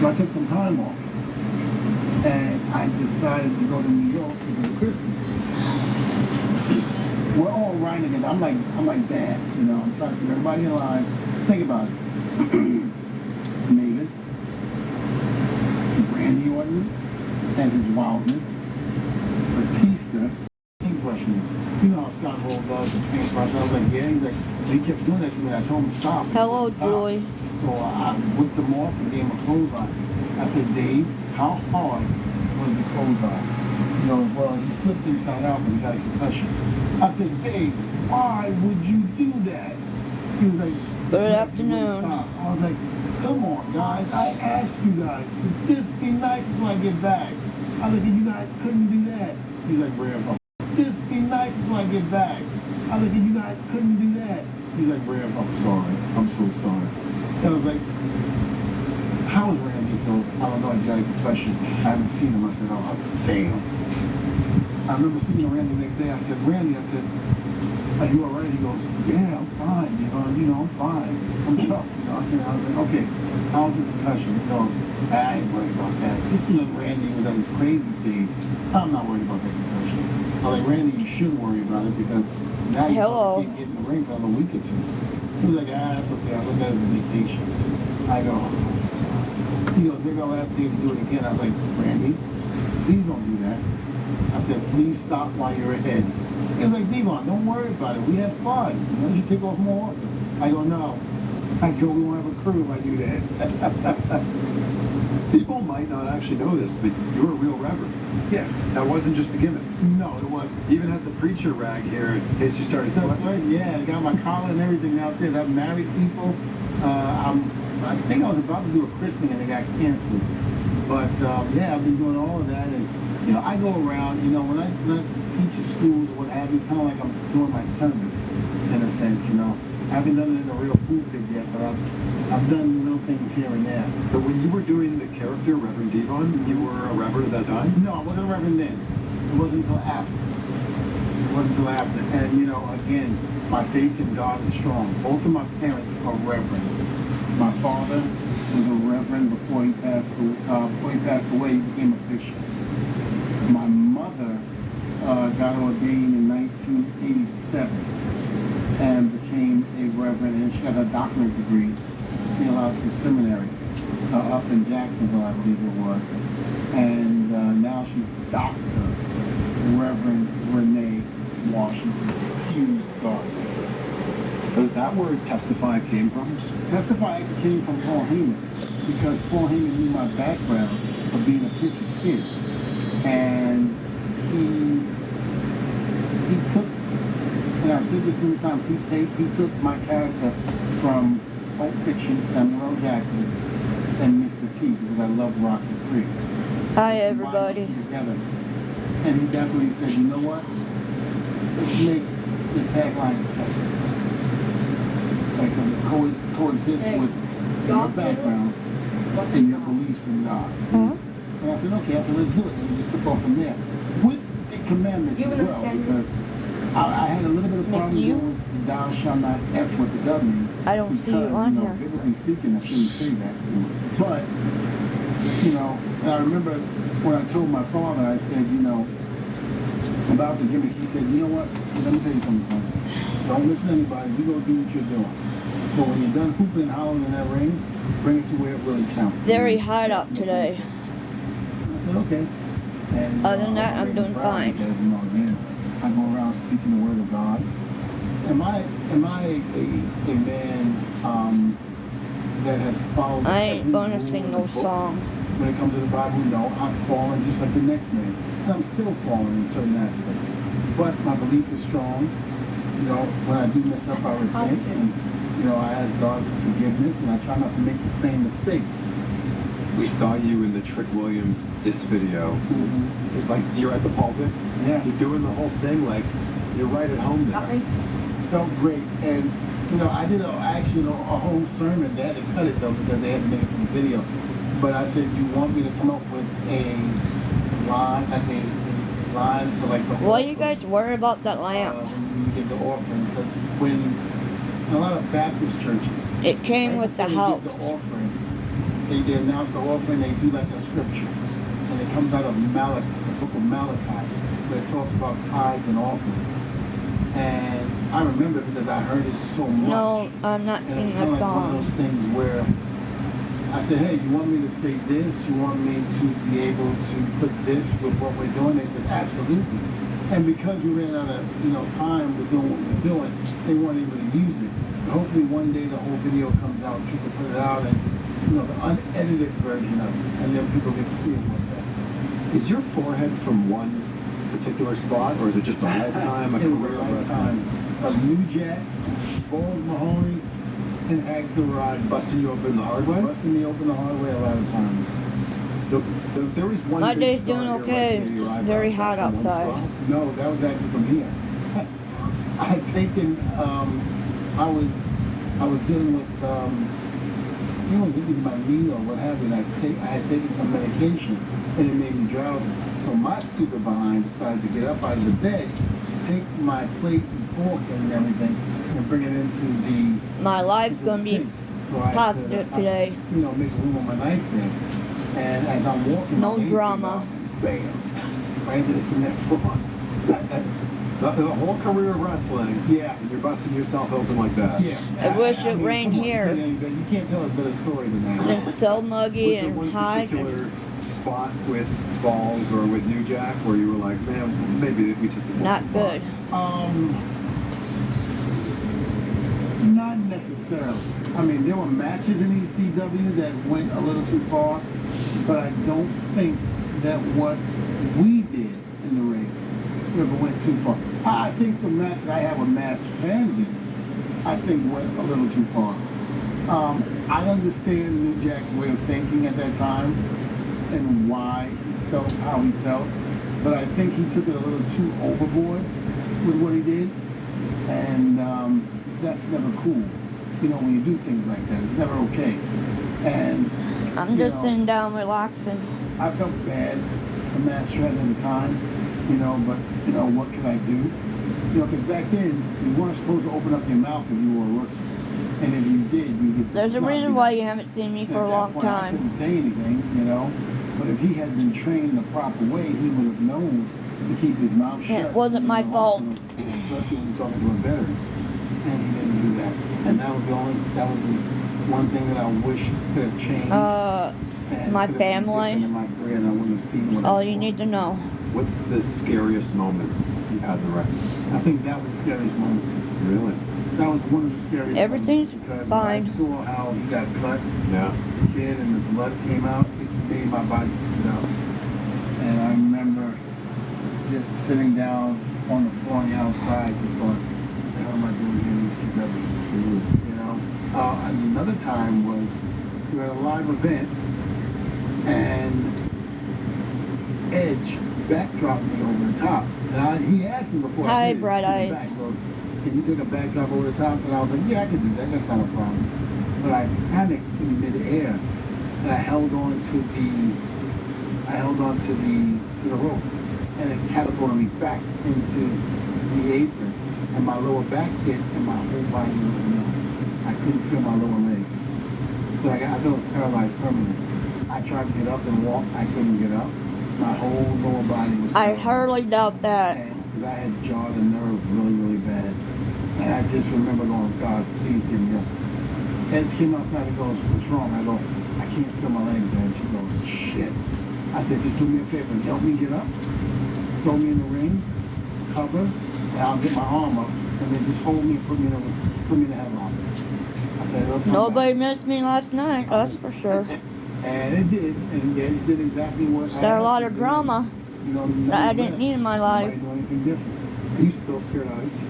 So I took some time off, and I decided to go to New York to go to Christmas. We're all riding together. I'm like Dad, you know. I'm trying to keep everybody in line. Think about it. Maven, Randy Orton, and his wildness, Batista, paintbrushing me. You know how Scott Hall does the paintbrush. I was like, yeah. He's like, he kept doing that to me. I told him to stop. Hello, Julie. So I whipped him off and gave him a clothesline. I said, Dave, how hard was the clothesline? He goes, well, he flipped inside out, but he got a concussion. I said, Dave, why would you do that? He was like, good afternoon. I was like, come on, guys. I asked you guys to just be nice until I get back. I was like, you guys couldn't do that. He's like, Rev, just be nice until I get back. I was like, you guys couldn't do that. He's like, Rev, I'm sorry. I'm so sorry. And I was like, how is Randy? He goes, I don't know. He's got a concussion. I haven't seen him. I said, oh, damn. I remember speaking to Randy the next day. I said, Randy, I said, are you all right? He goes, yeah, I'm fine. You know, I'm fine. I'm tough. You know, I was like, okay, how's the concussion? He goes, I ain't worried about that. This was when Randy was at his crazy stage. I'm not worried about that concussion. I was like, Randy, you should worry about it because now you can't get in the ring for another week or two. He was like, that's okay. I look at it as a vacation. I go, he goes, maybe I'll ask Dave to do it again. I was like, Randy, please don't do that. I said, please stop while you're ahead. He was like, Devon, don't worry about it. We have fun. You know, you take off more often. I go, no. I go, we won't have a crew if I do that. People might not actually know this, but you're a real reverend. Yes. That wasn't just a gimmick. No, it wasn't. You even had the preacher rag here in case you started sweating. That's right, yeah. I got my collar and everything downstairs. I've married people. I think I was about to do a christening and it got canceled. But yeah, I've been doing all of that. And, you know, I go around, you know, when I teach at schools or what have you, it's kind of like I'm doing my sermon in a sense, you know. I haven't done it in a real pulpit yet, but I've done little things here and there. So when you were doing the character, Reverend Devon, you were a reverend at that time? No, I wasn't a reverend then. It wasn't until after. It wasn't until after. And, you know, again, my faith in God is strong. Both of my parents are reverends. My father was a reverend before he passed away. He became a bishop. My mother got ordained in 1987 and became a reverend, and she had her doctorate degree in theological seminary up in Jacksonville, I believe it was. And now she's Dr. Reverend Renee Washington Hughes Gardner. Is that where Testify came from? Testify actually came from Paul Heyman, because Paul Heyman knew my background of being a preacher's kid. And he took, and I've said this numerous times, he took my character from Pulp Fiction, Samuel L. Jackson, and Mr. T, because I love Rocky III. Hi, everybody. Together. And that's when he said, you know what? Let's make the tagline Testify. Because it coexists with your background and your beliefs in God. Mm-hmm. And I said, okay. I said, let's do it. And we just took off from there. With the commandments as well, because I had a little bit of problem doing thou shalt not F with the W's. I don't see you on here. Biblically speaking, I shouldn't say that. But, you know, and I remember when I told my father, I said, you know, about the gimmick, he said, you know what? Let me tell you something, son. Don't listen to anybody. You go do what you're doing. But when you're done hooping and hollering in that ring, bring it to where it really counts. Very hot out today. I said, okay. And, other than that, I'm doing fine. Because, you know, again, I go around speaking the word of God. Am I a man that has followed? I ain't gonna sing no song. When it comes to the Bible, no, I've fallen just like the next man. And I'm still falling in certain aspects. But my belief is strong. You know, when I do mess up, I repent. And, you know, I ask God for forgiveness. And I try not to make the same mistakes. We saw you in the Trick Williams diss video. Mm-hmm. Like, you're at the pulpit. Yeah. You're doing the whole thing. Like, you're right at home there. Felt great. And, you know, I did a whole sermon. They had to cut it, though, because they had to make it for the video. But I said, you want me to come up with a line, a line for like the Why do you guys worry about that lamp? When you give the offerings, because when a lot of Baptist churches, it came right with the before house. you give the offering, they announce the offering, they do like a scripture. And it comes out of Malachi, the book of Malachi, where it talks about tithes and offering. And I remember because I heard it so much. No, I'm not And singing it's kind a of like one of song. those things where I said, hey, you want me to say this? You want me to be able to put this with what we're doing? They said, absolutely. And because we ran out of time with doing what we're doing, they weren't able to use it. But hopefully one day the whole video comes out, you can put it out, and the unedited version of it, and then people get to see it one day. Is your forehead from one particular spot, or is it just a lifetime, a It was a career of lifetime wrestling? of New Jack, Balls Mahoney, and Axelrod Busting you open the hard way? busting me open the hard way a lot of times. There was one My big day's scar doing here okay. right near your It's eyebrow. very Is that hot from one outside. spot? No, that was actually from here. I had taken, I was dealing with, it was either my knee or what have you, and I had taken some medication, and it made me drowsy. So my stupid behind decided to get up out of the bed, take my plate and fork and everything, and bring it into the My life's into the gonna be sink. So I positive could, today. Make room on my nightstand. And as I'm walking, No my legs drama. came out, and bam, right into the cement floor. The whole career of wrestling, Yeah. and you're busting yourself open like that. Yeah. I wish it rained come on, here. You can't tell a better story than that. It's so Was muggy there and one hot. particular spot with Balls or with New Jack where you were like, man, maybe we took this a little Not too far? good. Not necessarily. I mean, there were matches in ECW that went a little too far, but I don't think that what we did in the ring ever went too far. I think the match that I had with Mass Transit, I think went a little too far. I understand New Jack's way of thinking at that time and why he felt how he felt, but I think he took it a little too overboard with what he did, and that's never cool. When you do things like that, it's never okay. And I'm just sitting down relaxing. I felt bad for Mass Transit at the time, but what could I do? Because back then you weren't supposed to open up your mouth if you were a rookie, and if you did, you get. There's a reason why you haven't seen me for a long I time. couldn't say anything, But if he had been trained the proper way, he would have known to keep his mouth shut. It wasn't my fault. Especially when you're talking to a veteran, and he didn't do that. And that was the one thing that I wish could have changed. And My could have been family. different in my career, and I wouldn't have seen what I All saw. you need to know. What's the scariest moment you've had in the ring? I think that was the scariest moment. Really? That was one of the scariest Everything's moments because fine. when I saw how he got cut, Yeah. the kid, and the blood came out, it made my body freak out. And I remember just sitting down on the floor on the outside, just going, what the hell am I doing here in ECW? Another time was we were at a live event, and Edge backdropped me over the top. And he asked me before Hi, I did it, Bright to the Eyes. back, he goes, can you take a backdrop over the top? And I was like, yeah, I can do that. That's not a problem. But I panicked in midair, and I held on to the rope, and it catapulted me back into the apron, and my lower back hit, and my whole body went numb. I couldn't feel my lower legs. But I was paralyzed permanently. I tried to get up and walk. I couldn't get up. My whole lower body was I paralyzed. hardly doubt that. Because I had jarred a nerve really, really bad. And I just remember going, God, please get me up. Edge came outside and goes, what's wrong? I go, I can't feel my legs, Edge. He goes, shit. I said, just do me a favor. Help me get up. Throw me in the ring. Cover. And I'll get my arm up. And then just hold me and put me in the headlock. I said, it'll come Nobody back. missed me last night, that's for sure. And it did. And Edge did exactly what I There a asked lot him of to do. drama that I didn't need in my life. Nobody do anything different. Are you still scared of heights?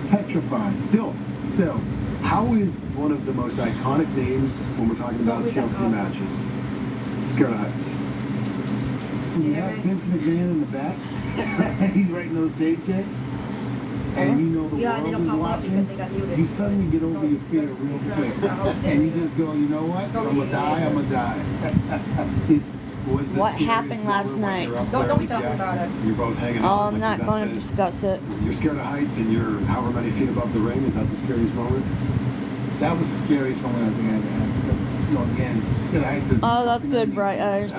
Petrified. Still. Still. How is one of the most iconic names when we're talking about TLC matches? Scared of heights. When you have Vince McMahon in the back, and he's writing those paychecks, and you know the world is watching, you suddenly get over your fear real quick. And you just go, you know what? I'm gonna die. Was the What scariest happened last moment when night? you're up Don't there be with talking Jeff, about it. You're both hanging Oh, out. I'm like, not is that going to the- discuss it. You're scared of heights and you're however many feet above the ring. Is that the scariest moment? that was the scariest moment I think I ever had. Because, you know, again, Scared Heights is... Oh, that's good, Bright Eyes.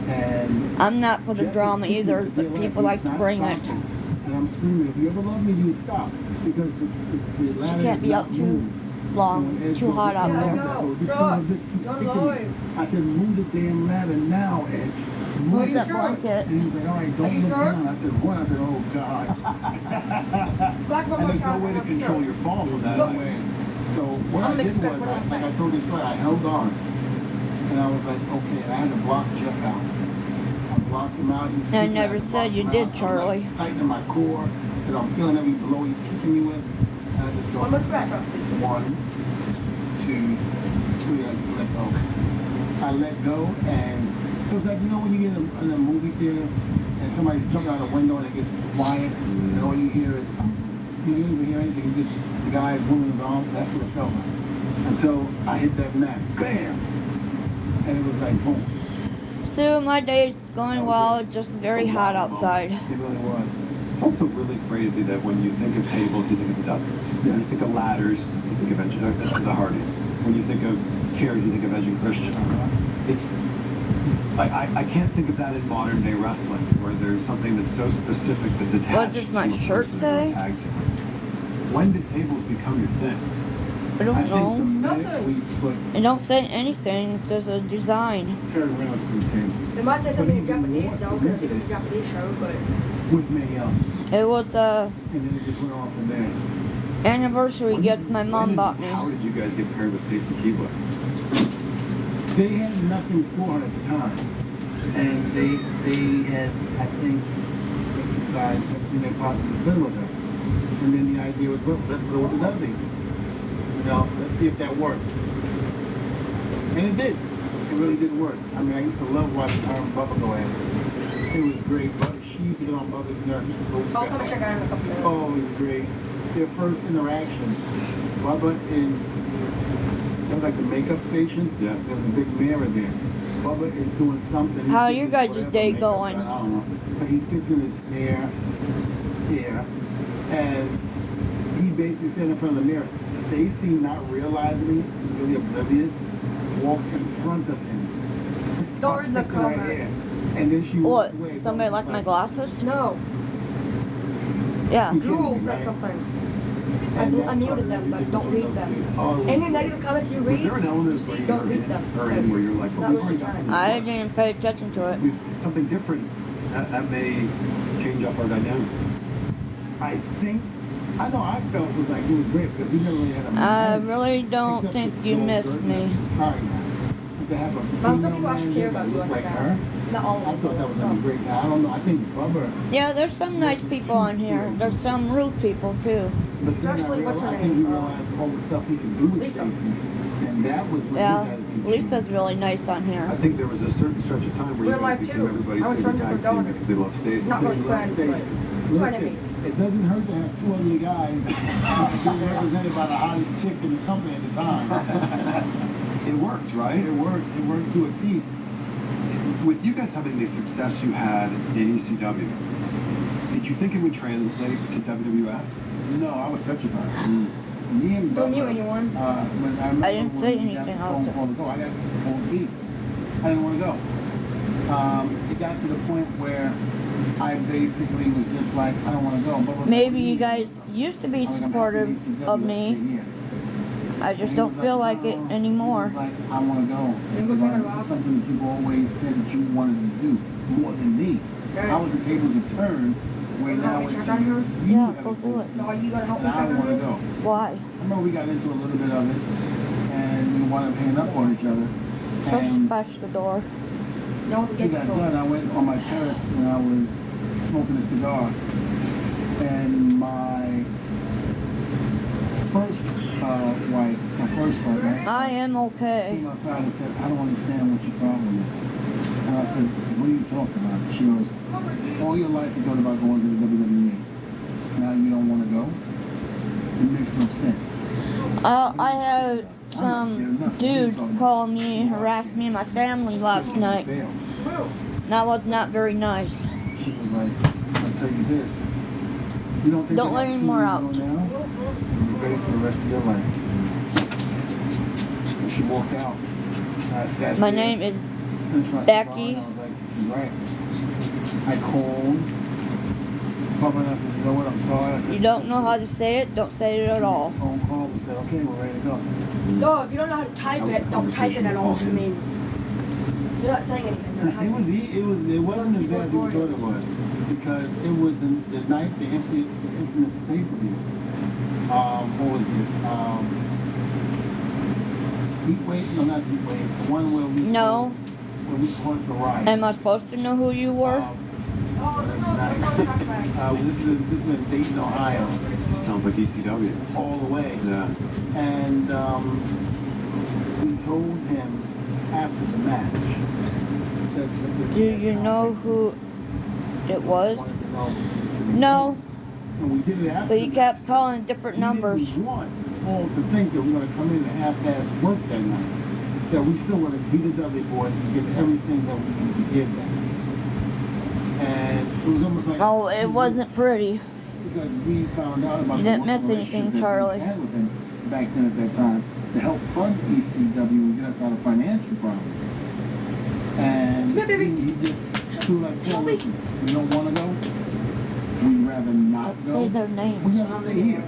And I'm not for the Jeff drama is either, kicking but me, people like to not bring it. stopping. And I'm screaming, if you ever love me, you would stop. Because the ladder She can't is be not out too moved. long. It's too hot out there. This son of a bitch keeps kicking me. I said, move the damn ladder now, Edge. Move that blanket. And he was like, all right, don't look down. I said, what? I said, oh, God. And there's no way to control your fall from that. No way. So what I did was, like I told this story, I held on. And I was like, okay, and I had to block Jeff out. I blocked him out. He's I never said you did, Charlie. I'm tightening my core because I'm feeling every blow he's kicking me with. And I just go, 1, 2, 3, I just let go. I let go, and it was like, you know when you get in a movie theater and somebody's jumping out a window and it gets quiet, and all you hear is, you don't even hear anything, just the guy is moving his arms. That's what it felt like. Until I hit that mat, bam! And it was like, boom. So my day's going well, it's just very hot outside. It really was. It's also really crazy that when you think of tables, you think of the Dudleys. When you Yes. think of ladders, you think of the Hardys. When you think of chairs, you think of Edge and Christian. It's I can't think of that in modern day wrestling, where there's something that's so specific that's attached does to my a shirt person that you're say? tagged to. When did tables become your thing? I don't I think the know. minute we put It don't say anything, there's a design. Terry Reynolds to the table It might say something in But even Japanese more though, because it's a significant. Japanese show, but with Mae Young, It was a and then it just went on from there. anniversary gift my mom bought me. How did you guys get paired with Stacy Keibler? They had nothing for her at the time, and they had, I think, exercised everything they possibly could with her. And then the idea was, well, let's put her with the Dudleys. You know, let's see if that works. And it did. It really did work. I mean, I used to love watching her and Bubba go at it. It was great, but she used to get on Bubba's nerves so I'll come check bad. out in a couple minutes. Oh, it was great. Their first interaction, Bubba is, it was like the makeup station. Yeah. There's a big mirror there. Bubba is doing something. How He's you getting guys' whatever day makeup going? done, I don't know. But he's fixing his hair here. And he basically said in front of the mirror, Stacy, not realizing it, he's really oblivious, walks in front of him. Don't read the Fixing her comment. hair. And then she walks What? away. Somebody Bubba's like just my glasses? No, Yeah. You kidding Jewel me, said right? something. And I that's muted how them, but everything don't between read those them. two. Oh, it was Any great. negative comments you Was read, there an element of bringing don't her read in, them, or in where you're like, not well, we've worth already your got time. something I that works. didn't pay attention to it. Something different that may change up our dynamic. I think, I know I felt it was like it was great because we never really had a I manager, really don't except think for you Joel missed Burton me. as the sign guy. But to have a But some female people actually care manager about that you looked like like her, that. Not all of I them. thought that was gonna be some. great. Now I don't know. I think Bubba, Yeah, there's some nice people on here. There's some rude people too. but then Especially, what's her I think he name? realized all the stuff he could do with Lisa. Stacy, and that was when Yeah, his attitude Lisa's changed. really nice on here. I think there was a certain stretch of time where We're you guys live became too. everybody's I was favorite friends with tag her team daughter. because they love Stacy. Not They really love friends, but Stacy. Listen, enemies. it doesn't hurt to have two ugly guys being represented by the hottest chick in the company at the time. It worked, right? It worked. It worked to a T. With you guys having the success you had in ECW, did you think it would translate to WWF? No, I was petrified. Me and Don't Bubba, mute anyone. When I remember didn't say when we got the anything phone else. call to go, I got cold feet. I didn't want to go. It got to the point where I basically was just like, I don't want to go. Bubba was Maybe like, you guys used to be I'm happy supportive in ECW, of let's me. stay here. I And just he don't was feel like, like it "No." anymore. He was like, I want to go. You go Because check it this out. is something that you've always said that you wanted to do more than me. Right. How was the tables have turned where Wanna help now me it's check on her? you Yeah, having go do cold it. feet. No, you gotta help And me I check don't on want to her. go. Why? I remember we got into a little bit of it, and we wound up hanging up on each other. Push And bash the door. No, the we gates got are done. closed. I went on my terrace and I was smoking a cigar. And my first wife, my first wife, my I ex-wife, am okay. came outside and said, I don't understand what your problem is. And I said, what are you talking about? She goes, all your life you thought about going to the WWE. Now you don't want to go? It makes no sense. I had some dude call me, harass me and my family last night. Fail. That was not very nice. She was like, I'll tell you this, You don't take Don't that let any more out. opportunity to go now? You're ready for the rest of your life. And she walked out. And I sat My there, name is finished my Becky. cigar, and I was like, she's right. I called Papa and I said, you know what, I'm sorry. I said, You don't know how to say it, don't say it at all. Phone call, we said, okay, we're ready to go. No, if you don't know how to type it, don't type it at all. It means you're not saying anything. You're typing. It wasn't as bad as you thought it was, because it was the night, the infamous pay-per-view. What was it? Heat Wave? No, not Heat Wave. The one where we caused the riot. Am I supposed to know who you were? This is in Dayton, Ohio. Sounds like ECW. All the way. Yeah. And we told him after the match that Do you know who it was? No, And we did it after but you the kept match. calling different numbers. We didn't want Paul to think that we're going to come in and half-ass work that night. That we still want to be the Dudley Boys and give everything that we need to give them. And it was almost like... Oh, it wasn't pretty. Because we found out about You the didn't miss relationship anything, that Charlie. Vince had with him back then at that time to help fund ECW and get us out of financial problems. And he just threw like, well, listen, you don't want to go? We'd rather not Say go. their We names. gotta stay here.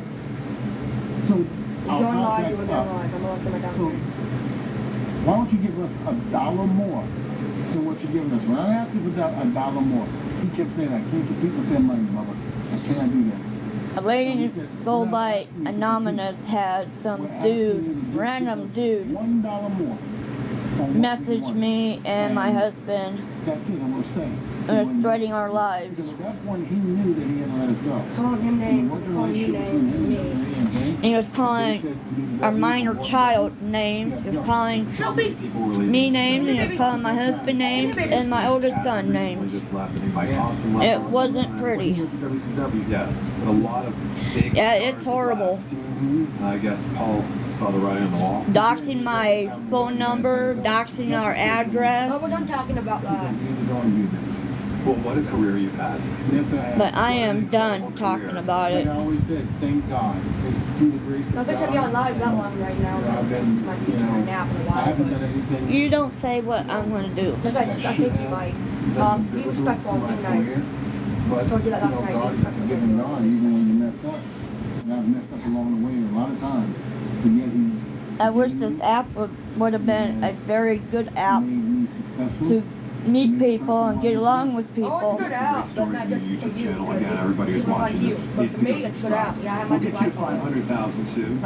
So our You're live, contract's you're up. live. I'm gonna send my So documents. why don't you give us $1 more than what you're giving us? When I asked him for $1 more, he kept saying, I can't compete with their money, Bubba. I cannot do that. A lady go by Anonymous had some dude, random dude, $1 more. message me and my husband That's it, and we're staying. and was threatening our Because lives. at that point, he knew that he had to let us go. Calling him And the names. working Calling you relationship between names. him Me. and Vince, And he was they calling said we need to our go minor work child with us. names. He was Yeah, calling Shelby. me names, and he was calling my husband names and my oldest son names. Just left. I think Mike Yeah. Awesome left. It also. wasn't pretty. Working with the WCW. Yes, but a lot of big Yeah, stars it's have horrible. left. Mhm. And I guess Paul saw the writing on the wall. Doxing my phone number, doxing our Oh, we're address. done talking about He's like, that. you need to go and do this. Well, what a career you've had. Yes, I have. But I What an am done incredible talking career. about Like it. I always said, thank God. It's through the grace of Nothing God. should be on live that long right now. You know, I've been, Might you be taking a know, nap in a I while. haven't But done everything. You don't say what I'm gonna do. just I think you might. Be respectful and be nice. But, Told you that last night, be God's a respectful. forgiving God, even when you mess up. And I've messed up along the way a lot of times. But yet He's I wish forgiven this me, app would have been a very good app made me successful. to meet people and get along with Oh, people. it's a good app, but not just for you. YouTube channel. because Again, everybody who's people like watching you. this But needs for to me, go it's a good app. subscribe. Yeah, I We'll might get you to 500,000 soon.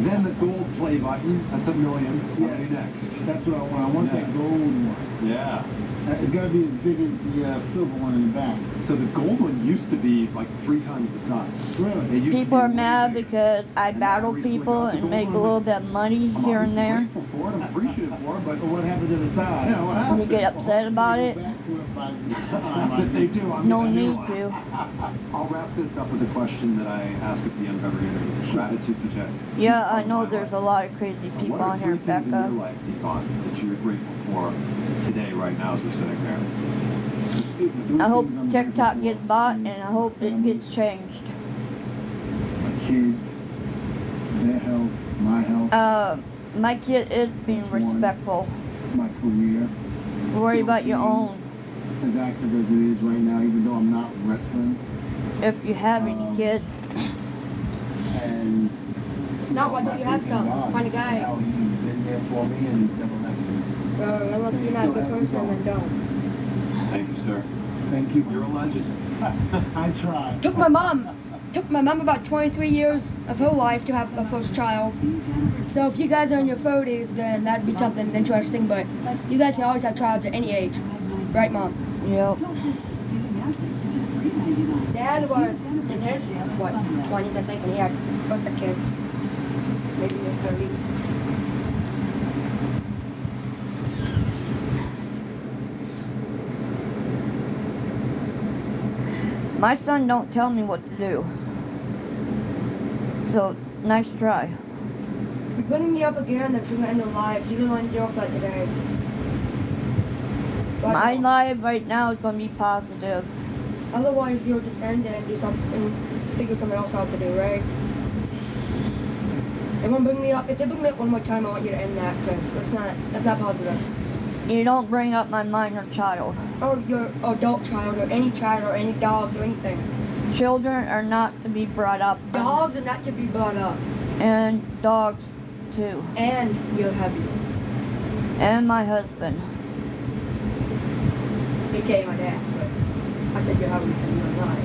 Then the gold play button. That's $1 million. What do Yes. next? That's what I want. I want Yeah. that gold one. Yeah. It's got to be as big as the silver one in the back. So the gold one used to be like 3 times the size. Really? It used to People be are way mad bigger. because I And now battle recently people got the and gold make a one. little bit of money I'm here and obviously there. grateful for it. I'm appreciative for it, but But what happened to the size? Yeah, what happened? You get upset about it? Go back to it by the time I But they do. I'm No gonna do need it. to. I'll wrap this up with a question that I ask at the end of every interview. Is gratitude such a huge Yeah, part I of know my there's a life? lot of crazy people What are on here, 3 things in your Becca. life, Deepan, that you're grateful for today, right now, as we're sitting here? I hope TikTok gets bought and I hope it gets changed. My kids, their health, my health, My kid is being That's one. respectful. my career. Worry Still about your being own. As active as it is right now, even though I'm not wrestling. If you have any kids, And Now, why my don't you have faith in some? God, Find a guy. How He's been there for me and He's never left me. Unless And you're he not a still good has me person, going. then don't. Thank you, sir. Thank you. You're a legend. I try. Took my mom about 23 years of her life to have a first child. So if you guys are in your 40s, then that'd be something interesting. But you guys can always have childs at any age, right, Mom? yep. Dad was in his 20s, I think, when he first had kids. Maybe in his 30s. My son don't tell me what to do. So, nice try. You're putting me up again. That's gonna end the live. You don't want to deal with that today. But My live right now is going to be positive. otherwise, you'll just end it and do something figure something else out to do, right? They won't bring me up. If they bring me up one more time, I want you to end that because that's not positive. You don't bring up my minor child. Or your adult child, or any dogs, or anything. Children are not to be brought up. Dogs are not to be brought up. And dogs, too. And your hubby. And my husband. AKA my dad, but I said your hubby because you're alive.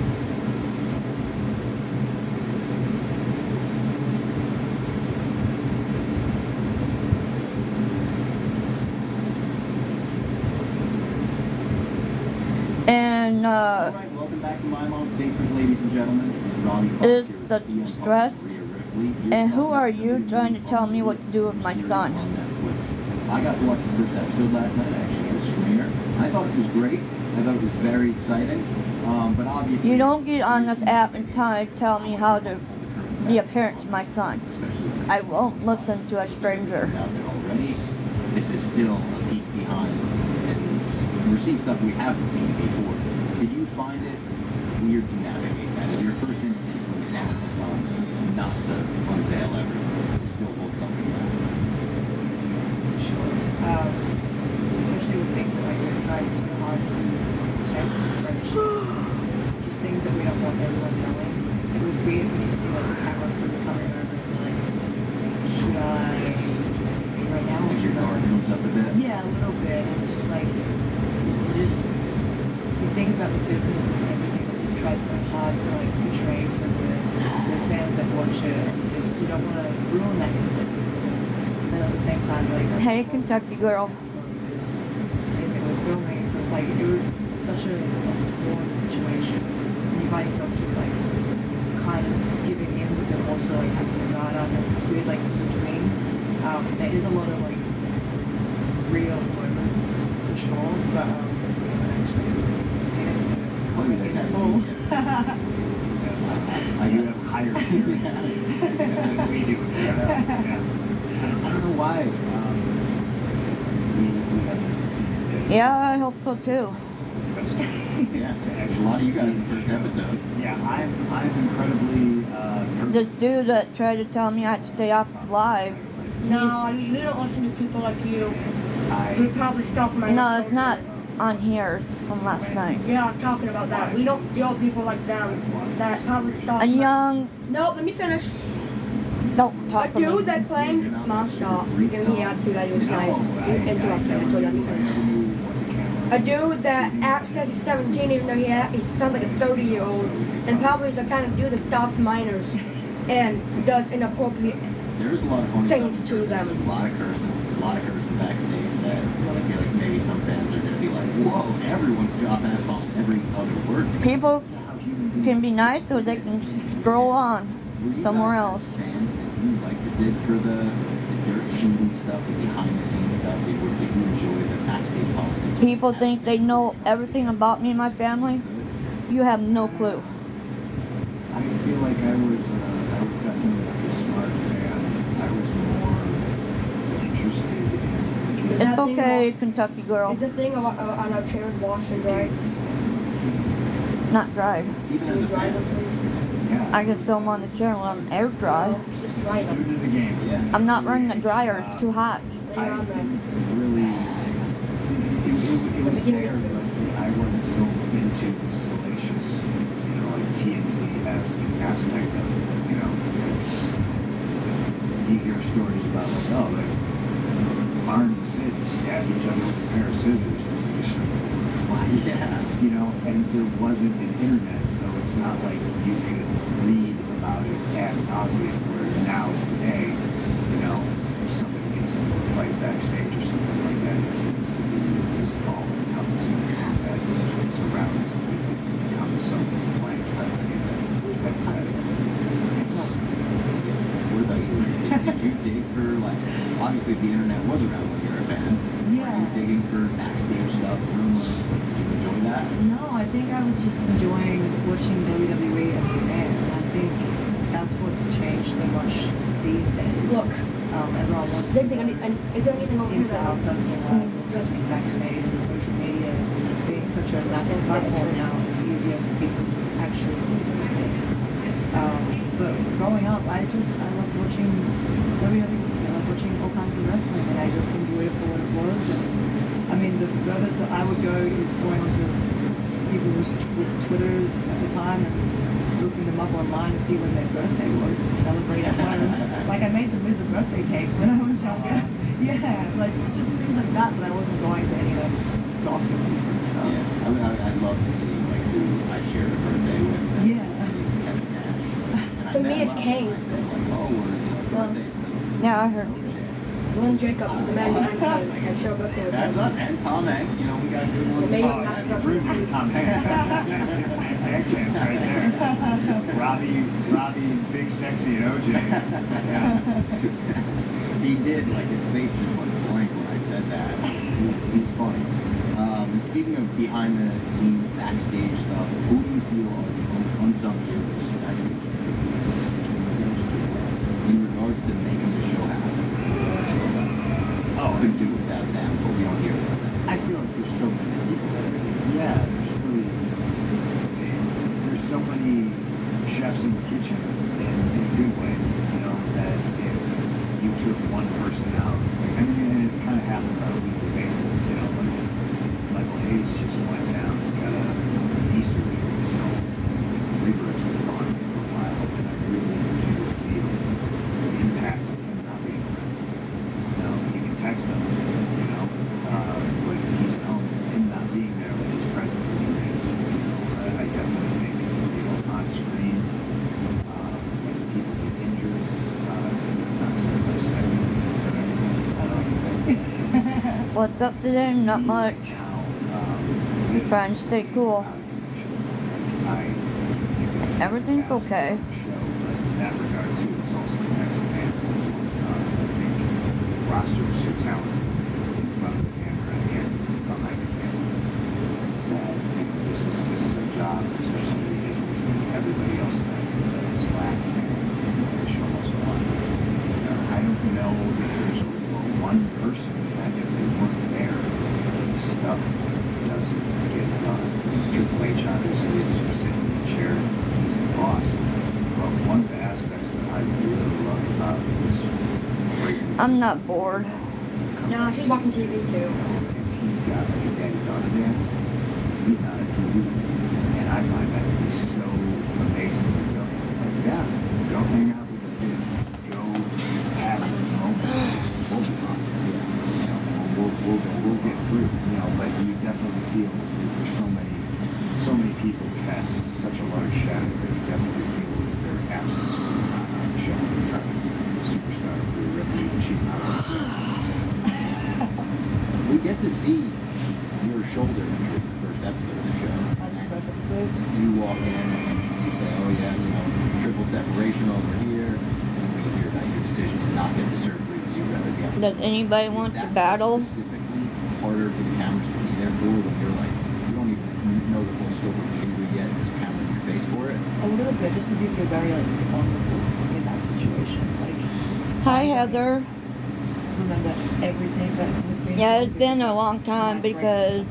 And Alright, welcome back to My Mom's Basement, ladies and gentlemen. Ronnie Fox is here with the CM Fox, stressed? Rhea Ripley. You're And who talking are about you the trying to tell me what to do with my series son? on Netflix. I got to watch the first episode last night, actually, at a screener. I thought it was great. I thought it was very exciting. But obviously... You don't get on this app and tell me how to be a parent to my son. I won't listen to a stranger. Out there already. This is still a peek behind. And we're seeing stuff we haven't seen before. Did you find it weird to navigate that? Is your first instinct when the app was on not to unveil everything, to still hold something back? Sure. Especially with things that like we've tried so hard to protect friendships, just things that we don't want everyone knowing. It was weird when you see like the camera crew coming over and like, should I just be right now? If your guard comes up a bit? Yeah, a little bit. And it's just like you think about the business and everything that we've tried so hard to like portray for the fans that watch it, and you don't want to ruin that completely. And then at the same time, like Hey, Kentucky girl. thing that we're filming, so it's like it was such a torn situation. And you find yourself just like kind of giving in, but then also like having to guard up. It's this weird like between. There is a lot of like real moments for sure, but we haven't actually seen it. Oh, you guys haven't seen it yet. I do have higher experience than we do. I don't know why we haven't seen it. Yeah, I hope so too. Yeah, there's a lot of you guys in the first episode. Yeah, I'm incredibly nervous. This dude that tried to tell me I had to stay off live. No, we don't listen to people like you. We probably stop my No, it's not on here. It's from last night. Yeah, I'm talking about that. We don't deal with people like them that probably stop. A young. No, let me finish. Don't A talk to me. dude that claimed, Mom, stop. You're giving me attitude. I was nice. You interrupted. I told you, let me finish. A dude that acts as he's 17, even though he sounds like a 30-year-old, and probably is the kind of dude that stalks minors and does inappropriate There's a lot of funny things stuff. to them. There's a lot of cursing backstage that I feel like maybe some fans are going to be like, whoa, everyone's dropping F-bombs every other word. People can be nice or they can stroll on Were you somewhere guys else. as fans that you like to dig for the dirt shooting stuff, the behind the scenes stuff? Did you enjoy the backstage politics? People think they know everything about me and my family. You have no clue. I feel like I was definitely like a smart fan. I was more interested in. Is that It's thing okay, washed- Kentucky girl. Is the thing on our chairs washed and dried? Not dried. Even Can as you a dry them, fan. please? Yeah. I can film on the chair and let them air dry. No, just dry them. Student of the game. Yeah. I'm not running the dryer. It's too hot. Lay it on them. Really, it was there, but I wasn't so into the salacious, like TMZ-esque aspect of it, You hear stories about Barney and Sid stabbed each other with a pair of scissors. Yeah. And there wasn't an internet, so it's not like you could read about it ad nauseum, where now today, if somebody gets into a fight backstage or something like that, it seems to be this all-encompassing thing that surrounds it. It becomes something's blank pathetic. What about you? Did you dig for, obviously the internet was around when you were a fan. Yeah. Were you digging for backstage stuff, rumors? Did you enjoy that? No, I think I was just enjoying watching WWE as a fan, and I think that's what's changed so much these days. Look. Everyone wants Is there anything over here into our that personal lives, just backstage and social media being such a massive platform now, it's easier for people to actually see those things. But growing up, I loved watching WWE. I loved watching all kinds of wrestling, and I just enjoyed it for what it was. And I mean, the furthest that I would go is going onto people's Twitters at the time and looking them up online to see when their birthday was to celebrate at home. Like I made the Miz a birthday cake when I was younger. Yeah, like just things like that. But I wasn't going to any like gossip and stuff. Yeah, I mean, I'd love to see like who I shared a birthday with. Yeah. For me, it's Kane. Yeah, I heard. Glenn Jacobs, the man behind Kane. I share a birthday with That's him. us, and Tom Hanks, you know, we got a good one. Maybe Oh, not yeah, Bruce Tom Hanks. That's six-man tag champs right there. Robbie, Big Sexy, and OJ. Yeah. He did, like his face just went blank when I said that. He's funny. And speaking of behind the scenes, backstage stuff, who do you feel are the unsung heroes backstage? In regards to making the show happen. Oh, Couldn't do it without them, but we don't hear about that. I feel like there's so many people that there's so many chefs in the kitchen in a good way, you know, that if you took one person out, like, I mean, and it kind of happens on a weekly basis, you know, like Michael Hayes just went down, got a knee surgery, so Freebirds were gone for a while, and I really do feel the impact of him not being around. You know, you can text him, you know, but he's at home, him not being there, like his presence is missed. You know, I definitely think, you know, on screen, when people get injured, not so upset, whatever. What's up today? Not much. Now, Trying to stay cool. Everything's okay. In that regard too, it's also the next man. I think the roster is so talented in front of the camera and behind the camera that, you know, this is a job, especially somebody is listening to everybody else that is slack and the show must go on. I don't know if there's one person that if they weren't there, stuff doesn't get done. Triple H obviously is sitting in the chair, he's the boss. But one of the aspects that I really love about this great I'm not bored. No, she's watching TV too. if he's got like a daddy daughter dance, he's not a TV. And I find that to be so amazing. Go, like, yeah, go hang out with the kid. Go have those moments. We'll be fine. You know, we'll get through. You know, but you definitely feel that there's so many people cast such a large shadow that you definitely feel their absence on the show. Superstar Rhea Ripley, and she's not on the show. We get to see your shoulder injury in the first episode of the show. You walk in and you say, oh yeah, you know, triple separation over here. And we hear about your decision to not get the surgery because you'd rather be out. Does anybody want to battle? Specifically harder for the cameras to be there for when you're like, you don't even know the full scope of the injury yet, there's a camera in your face for it. A little bit, just because you feel very like vulnerable in that situation. Like, Hi, Heather. remember everything that has been. Yeah, it's been a long time because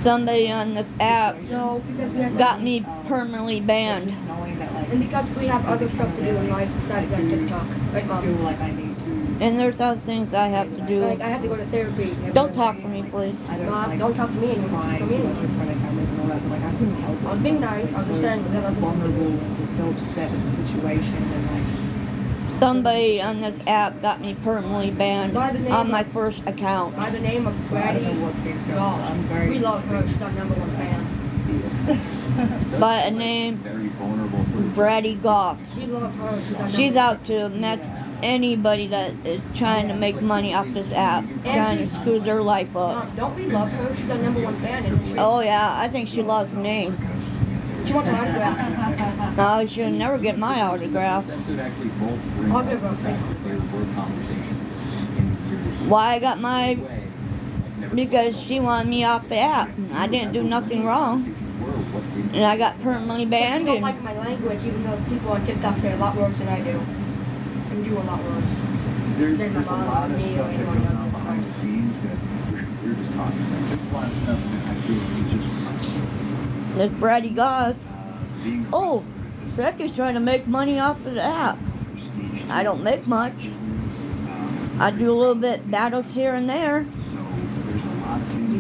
somebody on this app No, because we have got me permanently banned. Just knowing that, like, And because we have other stuff to do in life besides that TikTok. Right, I feel Mom? like I need to. And there's other things I have to do. Like, I have to go to therapy. Don't talk for me, please. I don't, Mom, like, don't talk to me anymore. trying For to me like in front of cameras and all that, but like I couldn't help it. I was being nice. I was just saying we have other things to vulnerable, do. just so upset with the situation and like. Somebody on this app got me permanently banned on my first account. By the name of I don't know Brady what's being filmed, so Goff. I'm very. We love her. She's our #1 fan. Serious. By a name, Very vulnerable for Brady Goff. We love her. She's our She's #1 out to mess anybody that is trying to make money off this app, trying to screw their life up. Don't we love her? She's our #1 fan, isn't she? Oh yeah, I think she loves me. She wants an autograph. No, she'll never get my autograph. This episode actually both brings I'll up give her a the fact fake that there were conversations in years. Why I got my, way, like, never because she wanted me off the app. And I didn't do nothing wrong. And I got permanently But she banned. don't And like my language, even though people on TikTok say a lot worse than I do. And do a lot worse. There's Then my a mom lot and of me stuff or that anyone goes else on is behind the nice. scenes that we're just talking about. There's a lot of stuff that I feel is just there's Brady Goss. being Oh, Becky's trying to make money off of the app. I don't make much. I do a little bit battles here and there. You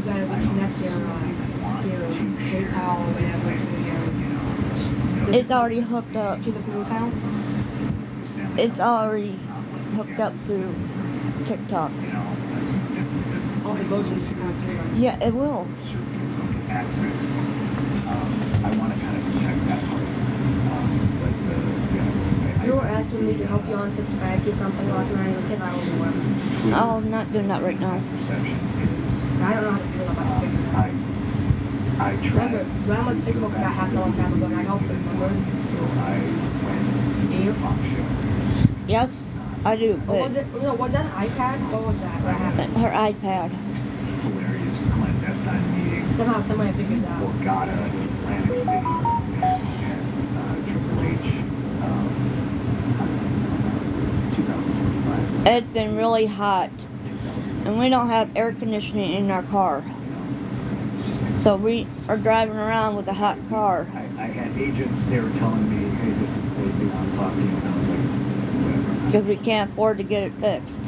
gotta reconnect your PayPal or whatever to It's already hooked up. this new account. It's already hooked up through TikTok. All the groceries to go through. Yeah, it will. Access. I want to kind of protect that part. But You were asking me to help you unsubscribe to something last night. I was saying I don't work. Oh, I'm not doing that right now. Perception is. I don't know how to feel about the figure. I tried. Remember, Grandma's Facebook got hacked a long time ago, and I helped her, remember? So I went Do you? on show. Yes, I do, Or was but it? No, was that an iPad? What was that? What happened? her iPad. Hilarious clandestine meetings. Somehow somebody figured it out. Borgata, Atlantic City, and Triple H. It's 2025. It's been really hot, and we don't have air conditioning in our car. So we are driving around with a hot car. I had agents, they were telling me, hey, this is what they want to talk to you. And I was like, whatever. Because we can't afford to get it fixed.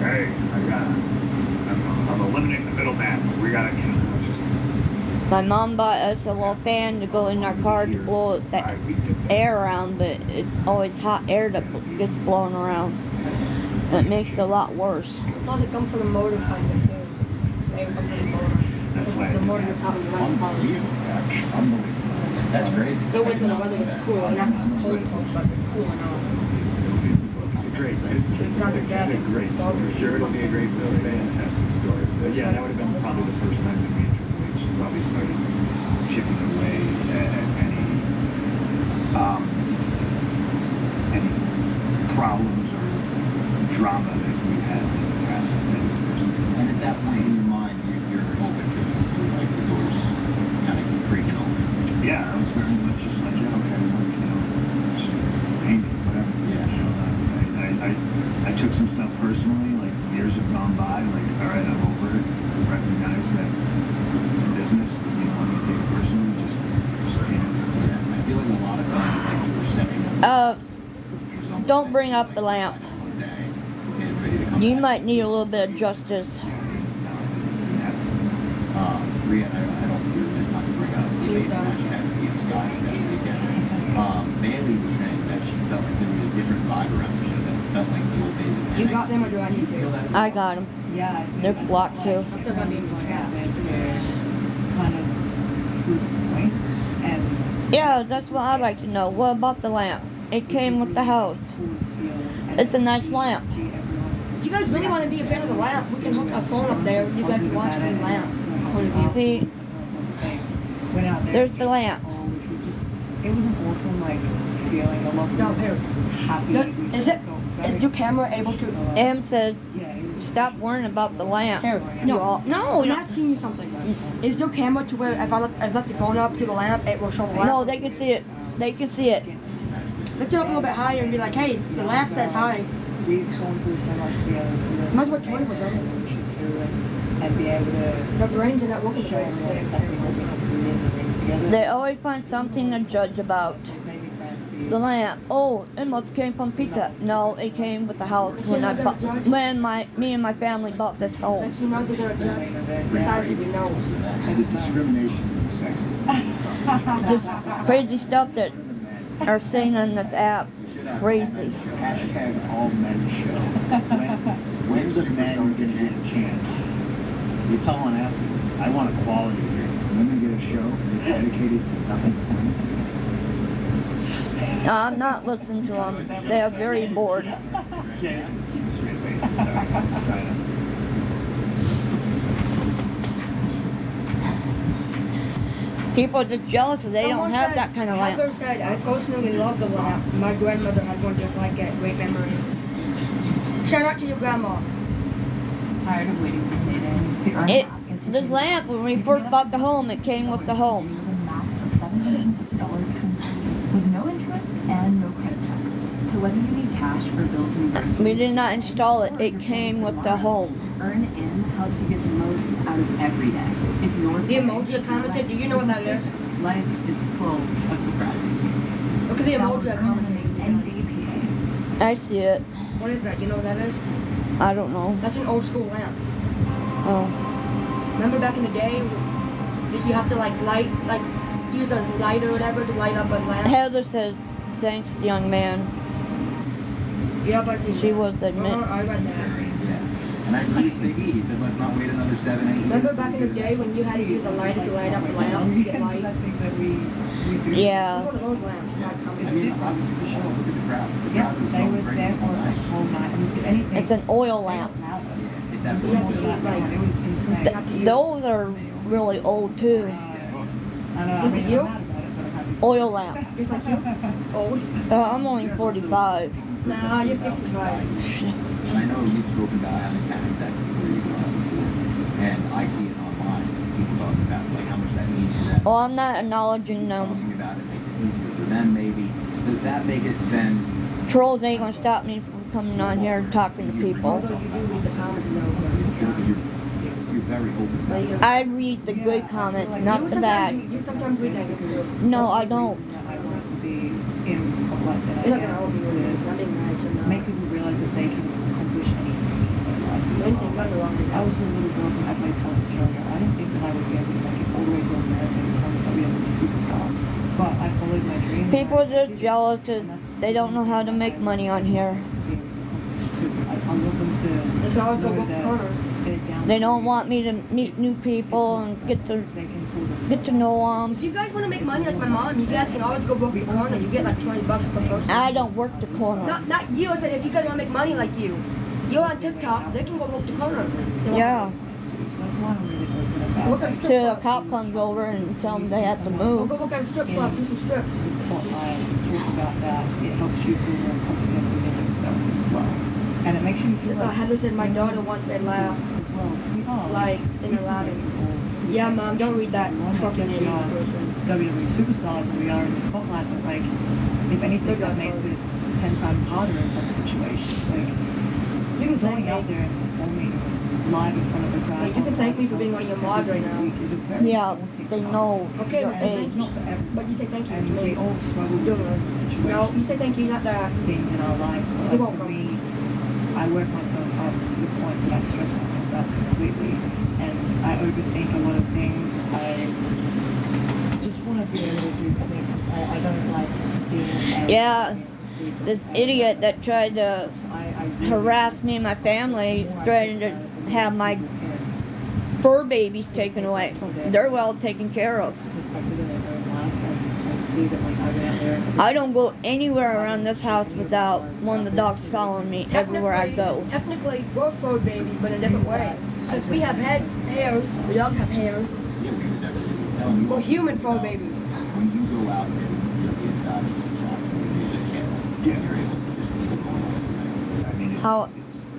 Hey, I'm eliminating the middleman. We gotta, you know, My mom bought us a little fan to go in our car to blow the air around, but it's always hot air that gets blown around. And it makes it a lot worse. Plus, it comes from the motor kind of too. So maybe it comes from the motor. That's why The motor gets hot when you run the car. Unbelievable. That's crazy. Go into the weather was cool, not cold, but cool enough. It's a great story. For sure, it'll be a great story. Fantastic story. But yeah, that would have been probably the first time that me and Triple H probably started chipping away at any problems or drama that we had in the past. And at that point in your mind, you're open to it. Like the doors kind of creaking open. Yeah, I was very much just like, yeah, okay, like, you know, paint me, whatever. Yeah. You know, I took some stuff personally, like years have gone by, like, all right, I'm over it. I recognize that it's a business. You know, when you take it personally, just can't. Yeah. I feel like a lot of times, like the perception of Don't bring up the lamp. You might need a little bit of justice. Rhea, I don't think we were just not to bring up the amazing match you had with Ian Scottish this weekend. Bailey was saying that she felt like there was a different vibe around the show that felt like the old days of NXT. You got them or do I need Feel to? that as I well? got them. Yeah, I think They're that's blocked why too. I'm still gonna be in the chat. to kind of prove the point. And Yeah, that's what I'd like to know. What about the lamp? It came with the house. It's a nice lamp. If you guys really want to be a fan of the lamp, we can hook a phone up there. You guys can watch the lamp. Point of view. See, went out there. there's the lamp. Which was just, it was an awesome like feeling. I love No, here. happy. Is your camera able to? Em says, Yeah, it was stop worrying about the lamp. Here, You all- I'm asking you something. Is your camera to where if I left the phone up to the lamp, it will show the lamp? No, they can see it. They can see it. Lift it up a little bit higher and be like, hey, the lamp says hi. we've gone through so much together. So that That's what Tori was doing. and be able to The brains are not working show together. them exactly what we can do in the ring together. They always find something to judge about. Maybe fans be The lamp. Oh, it must came from pizza. No, it came with the house when me and my family bought this home. Let you know they're gonna judge besides if you know. The discrimination and sexism. Just crazy stuff that are saying on this app. It's crazy. Hashtag all men show. When the men get a chance? It's all I'm asking. I want equality here. Women get a show that's dedicated to nothing. No, I'm not listening to them. They are very bored. Yeah, keep a straight face. I'm sorry. I'm just trying to. People are just jealous that they don't have that kind of lamp. Heather said, I personally love the lamp. My grandmother has one just like it. Great memories. Shout out to your grandma. Tired of waiting for payday. This lamp, when we first bought the home, it came with the home. Max of $750 with no interest and no credit checks. So whether you need cash for bills and groceries, We did not install it. It came with the home. Earn In helps you get the most out of every day. It's your The emoji commented, do you know what that is? life is full of surprises. Look at the emoji I Download commented. permanent NDPA. I see it. What is that? You know what that is? I don't know. That's an old school lamp. Oh. Remember back in the day, that you have to like use a light or whatever to light up a lamp? Heather says, thanks, young man. Yep, I see. She that. was admit. I read that. Yeah. And I agree with Biggie. He said, let's not wait another 7, 8 years. Remember back in the day when you had to use a lighter to light up a lamp to get light? I think that we do. It was Yeah. one of those lamps. Like, I mean, for sure, look at the crowd. The Yeah, crowd was they going were crazy there for all the night. whole night. And if anything, It's an oil lamp. Yeah, it's that You have to one. use like it was insane. You have to use- Those are really old too. I know. Was I it mean, you? I'm mad about it, but I'm happy. Oil lamp. just like you. Old. I'm only 45. Nah, you're 65. And I know you've spoken about having tax exactly where you go out before. And I see it online. People talking about like how much that means to them. Oh, I'm not acknowledging them. Talking about it makes it easier for them maybe. Does that make it then Trolls ain't gonna stop me from coming on here and talking to people. Although you do read the comments though. because you're very open. But you- I read the good comments, not you the sometimes- bad. You sometimes read negative. No, I don't. I want to be in the spotlight that You're I not gonna am, always is be to running nice or not. make people realize that they can accomplish anything in their lives as Anything, well. not wrong with I that. was a little girl from Adelaide, South Australia. I didn't think that I would be able to make it all the way to America and become a WWE superstar. But I followed my dream. People are just jealous because they don't know how to make money on here. I want them to They can always go know book that Connor. they're down They for don't it. want me to meet new people and get to They can pull themselves get to know them. If you guys want to make money like my mom, you guys can always go book the corner. You get like $20 per person. I don't work the corner. Not you. I said if you guys want to make money like you, you're on TikTok. They can go book the corner. They want- Yeah. So that's why I'm really open about Work at a strip Till a club. cop comes over and tell them they have to Or move. go work at a strip club. Do some strips. the spotlight, talk about that. It helps you feel more confident within yourself as well. And it makes you feel like Heather said my daughter once said laugh. as well. We are Like, in a loud. Yeah, mom, don't read that fucking we idiot are person. WWE superstars and we are in the spotlight, but like, if anything, that makes it 10 times harder in some situations. Like, You can thank going out me. there and performing live in front of the crowd. Like, you can thank me for being one of your mods right now. Yeah, they know Okay, your but say age. thank you. But you say thank you And to we me. all struggle with Doing different this. situations. No, you say thank you, not that. Things in our lives, but You're like, welcome. for me, I work myself up to the point that I stress myself out completely, and I overthink a lot of things. I just want to be able to do something because I don't like being. Yeah, this idiot that tried to harass me and my family, threatened to have my fur babies taken away. They're well taken care of. I don't go anywhere around this house without one of the dogs following me everywhere I go. Technically, we're fur babies, but in a different way. Because we have heads, hair, the dogs have hair. Yeah, we would never do. We're human fur babies. When you go out there and feel the inside of some shots when the music hits, you're able to just feel it going on. I mean, it's, How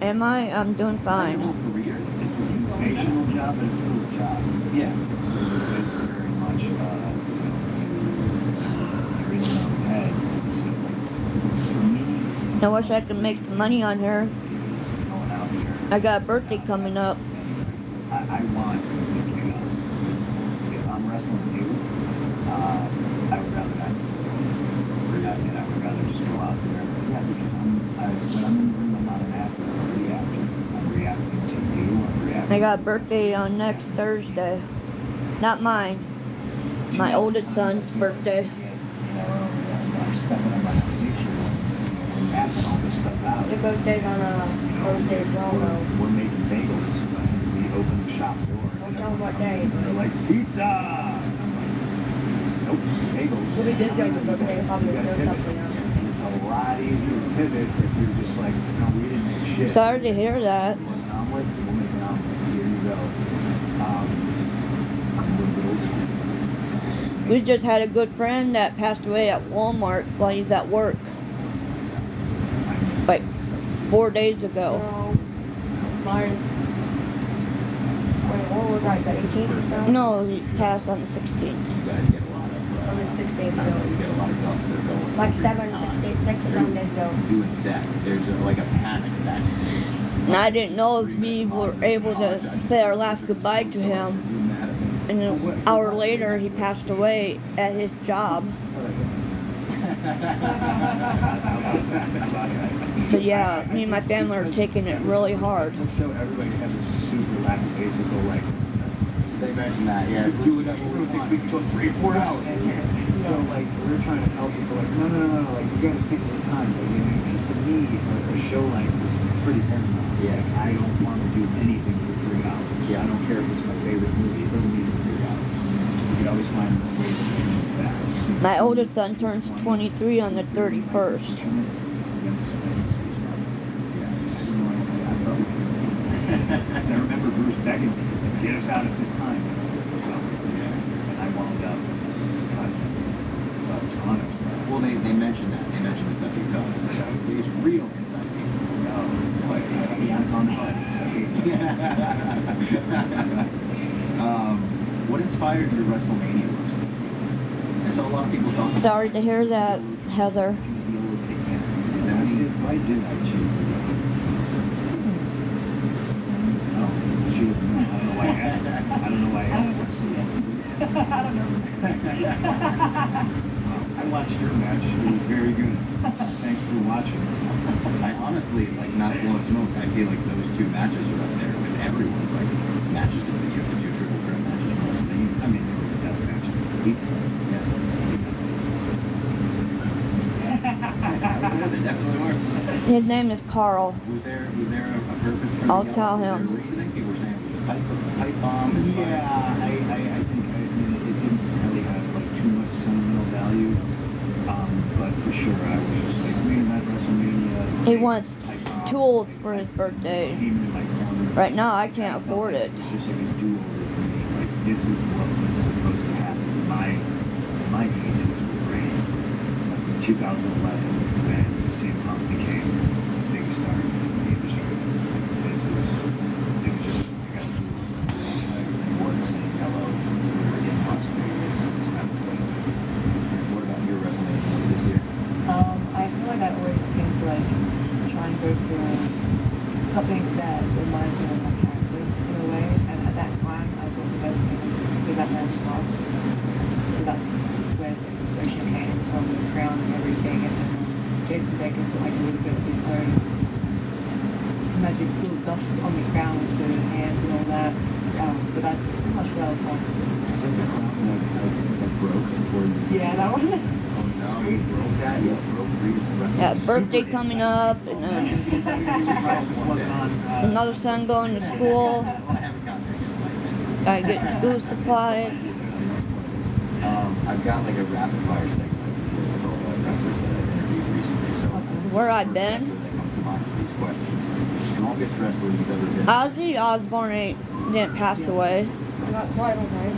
am I? I'm doing it's fine. a career. It's a sensational job, but it's still a job. Yeah. So there is very much, there is no head. So for me, I wish I could make some money on here. going out here, I got a birthday coming up. I want with you guys. If I'm wrestling you, I would rather not see you. And I would rather just go out there. Yeah, because when I'm in the ring, I'm not an actor, I'm a reactor. I'm reacting to you, I'm reacting. I got a birthday on next Thursday. Not mine. It's my oldest son's birthday. You know, I'm stepping up my future and mapping all this stuff out. Your birthday's on a Thursday as well, though. We're making bagels. We open the shop door. Don't tell them what day. They're like, pizza! I'm like, nope, bagels. You'll be busy on your birthday, you'll probably You gotta know pivot. something else. And it's a lot easier to pivot if you're just like, no, we didn't make shit. Sorry to hear that. You want an omelet? We'll make an omelet. Here you go. I'm a little bit old school. We just had a good friend that passed away at Walmart while he's at work. Like 4 days ago. So, mine. Wait, what was that? The 18th or so? No, he passed on the 16th. You guys get a lot of. On the 16th I know you ago. get a lot of stuff that are going. Like every 7, time. 6 or 7 days ago. Doing set. There's like a panic backstage. And I didn't know if we were able to say our last goodbye to him. You're mad at me. And an hour later, he passed away at his job. But yeah, me and my family are taking it really hard. So everybody has a super lackadaisical, like, They mentioned that, yeah. do whatever we think we can go 3 or 4 hours. So like we're trying to tell people like no, like you gotta stick to the time. Like, you know, because to me a show length is pretty paramount. Yeah. Like, I don't want to do anything for 3 hours. Yeah. I don't care if it's my favorite movie. It doesn't need to be 3 hours. You can always find ways to make it fast. My oldest son turns 23 on the 31st. That's the sweet spot. Yeah. I don't know. I thought we could. I remember Bruce begging me, he's like, get us out at this time. And I was like, well, yeah. And I wound up cutting a ton of stuff. Well, they mentioned that. They mentioned the stuff you've done. It's real inside people. Like, the anaconda heads. What inspired your WrestleMania roast this week? I saw a lot of people talking. Sorry to hear that, Heather. Why did I choose the Oh, she was. I don't know why I don't know why I asked her. I don't know. I watched your match. It was very good. Thanks for watching. I honestly, like, not blowing smoke, I feel like those two matches are up there with everyone's, like, matches of the year, the 2 triple threat matches from WrestleMania. I mean, they were the best matches of the week. Yeah, they definitely were. His name is Carl. Was there a purpose for I'll the tell was there him. a reasoning? People were saying it was a pipe bomb. inspired. Yeah, I think it didn't really have like too much sentimental value. But for sure, I was just like reading that WrestleMania. He wants tools for his birthday. Right now, I can't afford it. It's just like a do-over for me. Like this is what was supposed to happen. My age is to great. Like 2011, when CM Punk became a big star in the industry. This is it was just I got to do it. More than saying hello. We're in Las Vegas. It's kind of cool. What about your WrestleMania this year? I feel like I always seem to like try and go for something that reminds me of my character in a way. And at that time, I thought the best thing was the Batman gloves. So that's where the inspiration came from, the crown and everything. And then Jason Bacon put like a little bit of his own magic little dust on the crown with his hands and all that. But that's pretty much what I was on. It's like the crown that broke before you. Yeah, that one. Oh no, you broke that? You broke Reed's Yeah, birthday coming up, and another son going to school. I haven't gotten there yet. Gotta get school supplies. I've got like a rapid fire segment with all the wrestlers that I've interviewed recently. So Where I've been? That's where they come to mind for these questions. Strongest wrestler you've ever been? Ozzy Osbourne didn't pass away. Not quite, okay.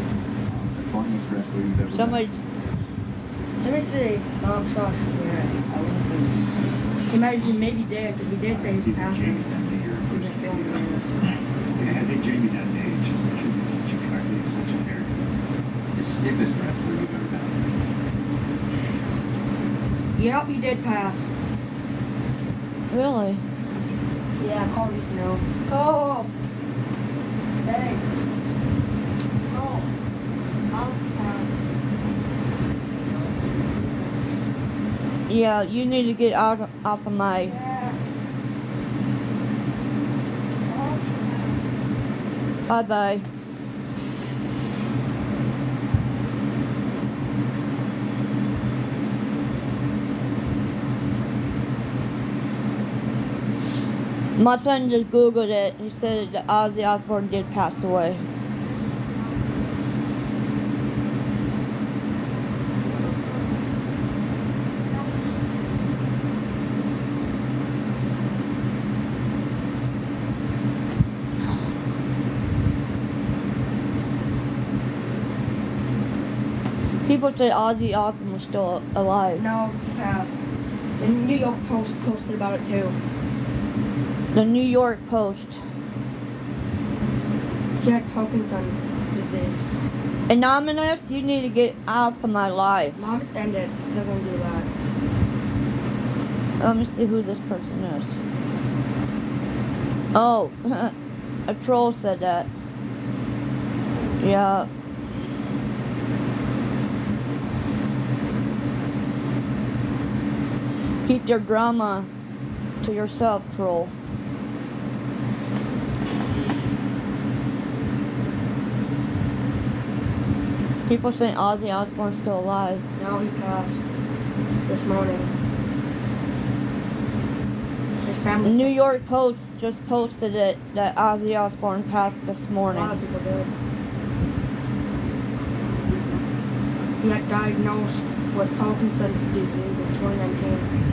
The funniest wrestler you've ever Somebody, Let me see. I'm sure. I wouldn't say. He maybe dead, because he did say he's passing. He was in 50 minutes. Yeah, I think Jamie that day just because he's such a character, he's such a character. been? The stiffest wrestler you've ever been? Yep, he did pass. really? Yeah, Carl used to know. Carl! Hey. Carl. Yeah, you need to get out off of my. Bye bye. My son just Googled it. He said that Ozzy Osbourne did pass away. People say Ozzy Osbourne was still alive. No, he passed. The New York Post posted about it too. The New York Post. He had Parkinson's disease. Anonymous, you need to get out of my life. Mom's ended. They're gonna do that. Let me see who this person is. Oh, a troll said that. Yeah, Keep your drama to yourself, troll. People saying Ozzy Osbourne's still alive. No, he passed this morning. His family. New York Post just posted it that Ozzy Osbourne passed this A morning. lot of people did. He got diagnosed with Parkinson's disease in 2019.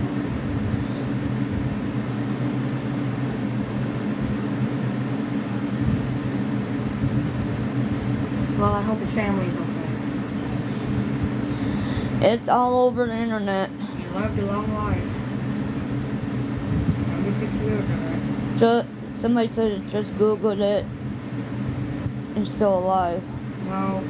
Well, I hope his family is okay. It's all over the internet. He lived a long life. 76 years, alright? Somebody said it, just Googled it. He's still alive. Well,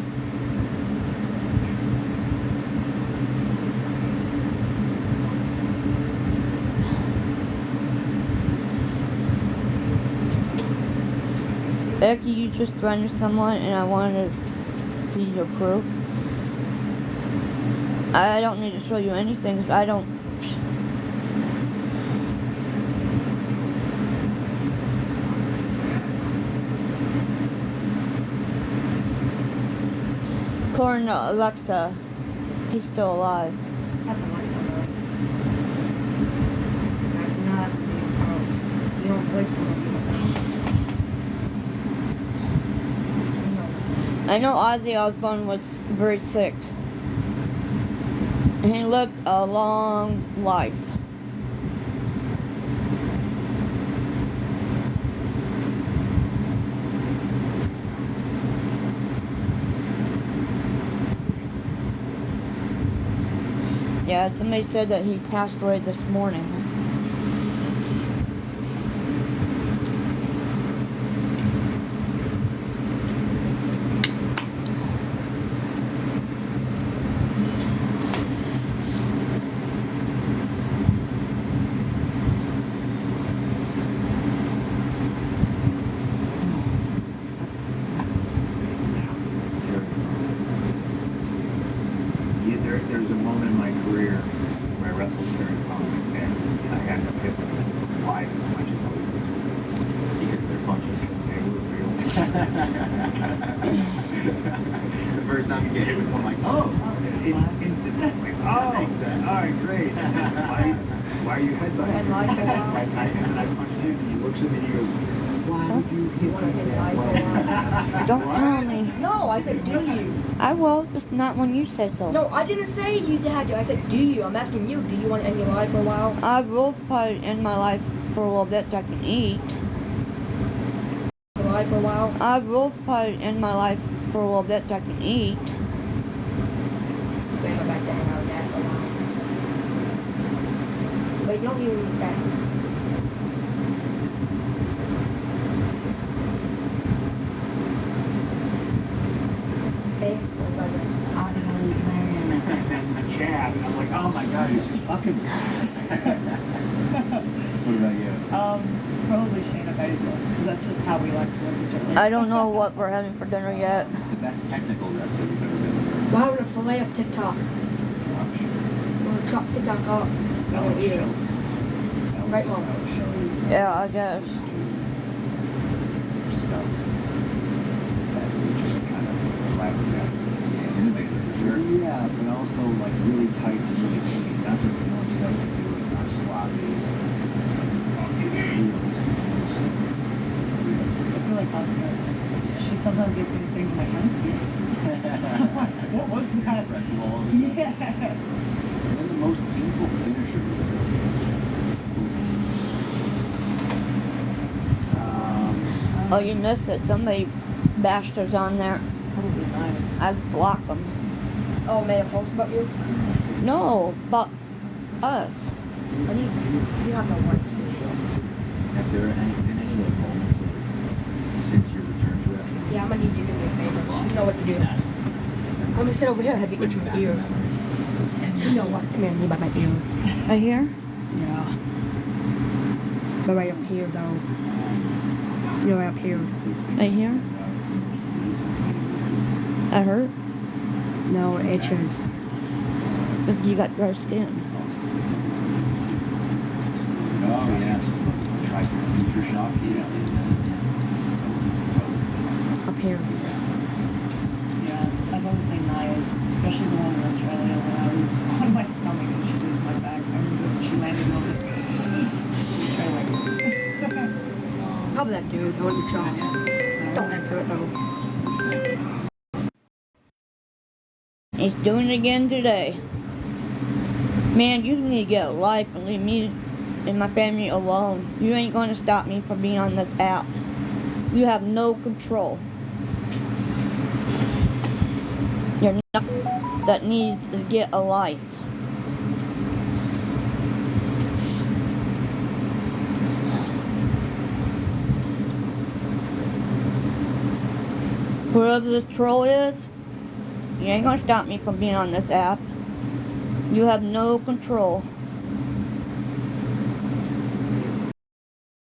Becky, you just threatened someone and I wanted to see your proof. I don't need to show you anything because I don't. According to Alexa, he's still alive. that's a nice one. That's not being post. You don't believe somebody. I know Ozzy Osbourne was very sick. And he lived a long life. Yeah, somebody said that he passed away this morning. There's a moment in my career where I wrestled Terry Funk and I had an epiphany why his punches always looked so good. Because they're punches, because they were real. The first time you get hit with one, like, oh, it's instant. Like, oh, all right, great. Why are you headbutting? And I punched him and he looks at me and he goes, why would you hit me that way? Don't tell me. No, I said, do you? I will, just not when you say so. No, I didn't say you had to. I said, do you? I'm asking you, do you want to end your life for a while? I will probably end my life for a little bit so I can eat. For life for a while? I will probably end my life for a little bit so I can eat. We're going back to hang out with Dad for a while. But you don't need any sex. Okay? Chad, and I'm like, oh my god, he's just fucking. What about you? Probably Shayna Baszler, because that's just how we like to love each other. I don't know what we're having for dinner yet. The best technical wrestler you've ever been. Why would a fillet of TikTok? Or chop TikTok up? That was Eat it. show. Right, Mom? Yeah, I guess. Stuff that we just kind of flabbergasted. Yeah, innovative for sure. Yeah, but also like really tight and really clean. Not just doing stuff to do it, not sloppy. I feel like Oscar. She sometimes gets me things in my hand. What was that? Pretzel all of a sudden. Yeah. And then the most painful finisher. Oh, you missed it. Somebody bashed us on there. Probably mine. I blocked them. Oh, made a post about you? No, but us. I need you have to watch this show. Have there been any like moments where, since your return to wrestling? Yeah, I'm gonna need you to do me a favor. You know what to do. I'm gonna sit over here and have you itch my ear. You know what? Come here, me by my ear. Right here? Yeah. But right up here, though. You know, right up here. Right here? That hurt? No, it itches. Because you got dry skin. landed bills and straight away. Probably that dude. I wouldn't be shocked. Don't answer it though. He's doing it again today. Man, you need to get a life and leave me and my family alone. You ain't going to stop me from being on this app. You have no control. You're not that needs to get a life. Whoever this troll is, you ain't gonna stop me from being on this app. You have no control.